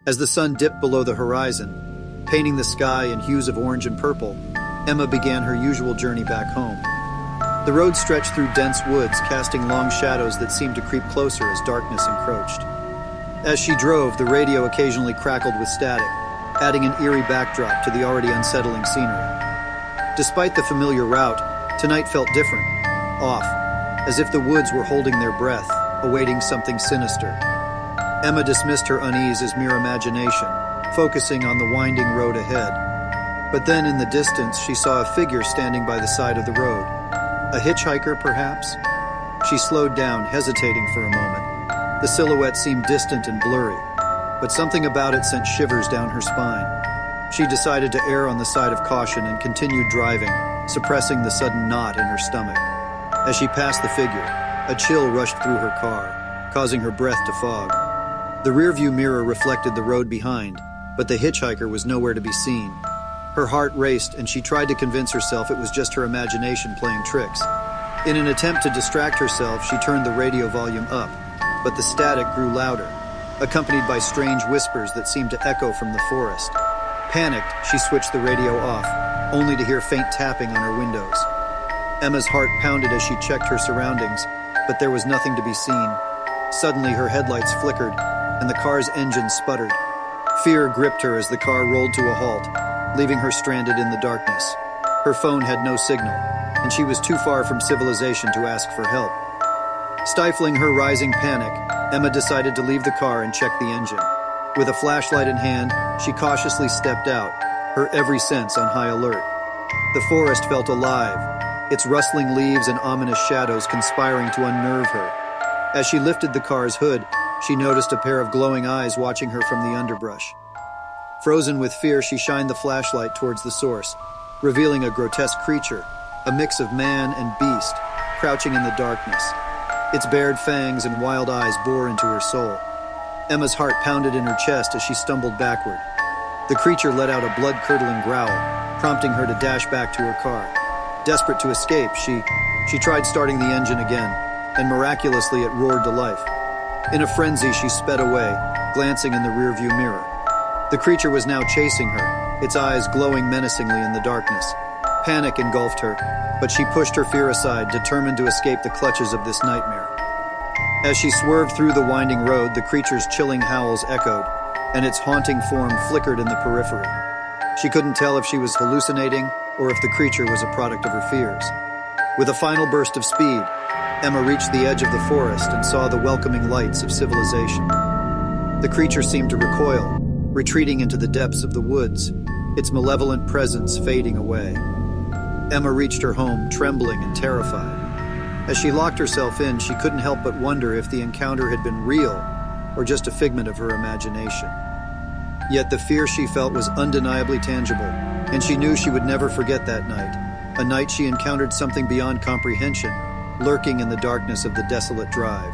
As the sun dipped below the horizon, painting the sky in hues of orange and purple, Emma began her usual journey back home. The road stretched through dense woods, casting long shadows that seemed to creep closer as darkness encroached. As she drove, the radio occasionally crackled with static, adding an eerie backdrop to the already unsettling scenery. Despite the familiar route, tonight felt different, off, as if the woods were holding their breath, awaiting something sinister. Emma dismissed her unease as mere imagination, focusing on the winding road ahead. But then in the distance, she saw a figure standing by the side of the road. A hitchhiker, perhaps? She slowed down, hesitating for a moment. The silhouette seemed distant and blurry, but something about it sent shivers down her spine. She decided to err on the side of caution and continued driving, suppressing the sudden knot in her stomach. As she passed the figure, a chill rushed through her car, causing her breath to fog. The rearview mirror reflected the road behind, but the hitchhiker was nowhere to be seen. Her heart raced, and she tried to convince herself it was just her imagination playing tricks. In an attempt to distract herself, she turned the radio volume up, but the static grew louder, accompanied by strange whispers that seemed to echo from the forest. Panicked, she switched the radio off, only to hear faint tapping on her windows. Emma's heart pounded as she checked her surroundings, but there was nothing to be seen. Suddenly, her headlights flickered, and the car's engine sputtered. Fear gripped her as the car rolled to a halt, leaving her stranded in the darkness. Her phone had no signal, and she was too far from civilization to ask for help. Stifling her rising panic, Emma decided to leave the car and check the engine. With a flashlight in hand, she cautiously stepped out, her every sense on high alert. The forest felt alive, its rustling leaves and ominous shadows conspiring to unnerve her. As she lifted the car's hood, she noticed a pair of glowing eyes watching her from the underbrush. Frozen with fear, she shined the flashlight towards the source, revealing a grotesque creature, a mix of man and beast, crouching in the darkness. Its bared fangs and wild eyes bore into her soul. Emma's heart pounded in her chest as she stumbled backward. The creature let out a blood-curdling growl, prompting her to dash back to her car. Desperate to escape, she tried starting the engine again, and miraculously it roared to life. In a frenzy, she sped away, glancing in the rearview mirror. The creature was now chasing her, its eyes glowing menacingly in the darkness. Panic engulfed her, but she pushed her fear aside, determined to escape the clutches of this nightmare. As she swerved through the winding road, the creature's chilling howls echoed, and its haunting form flickered in the periphery. She couldn't tell if she was hallucinating or if the creature was a product of her fears. With a final burst of speed, Emma reached the edge of the forest and saw the welcoming lights of civilization. The creature seemed to recoil, retreating into the depths of the woods, its malevolent presence fading away. Emma reached her home, trembling and terrified. As she locked herself in, she couldn't help but wonder if the encounter had been real or just a figment of her imagination. Yet the fear she felt was undeniably tangible, and she knew she would never forget that night, a night she encountered something beyond comprehension, lurking in the darkness of the desolate drive.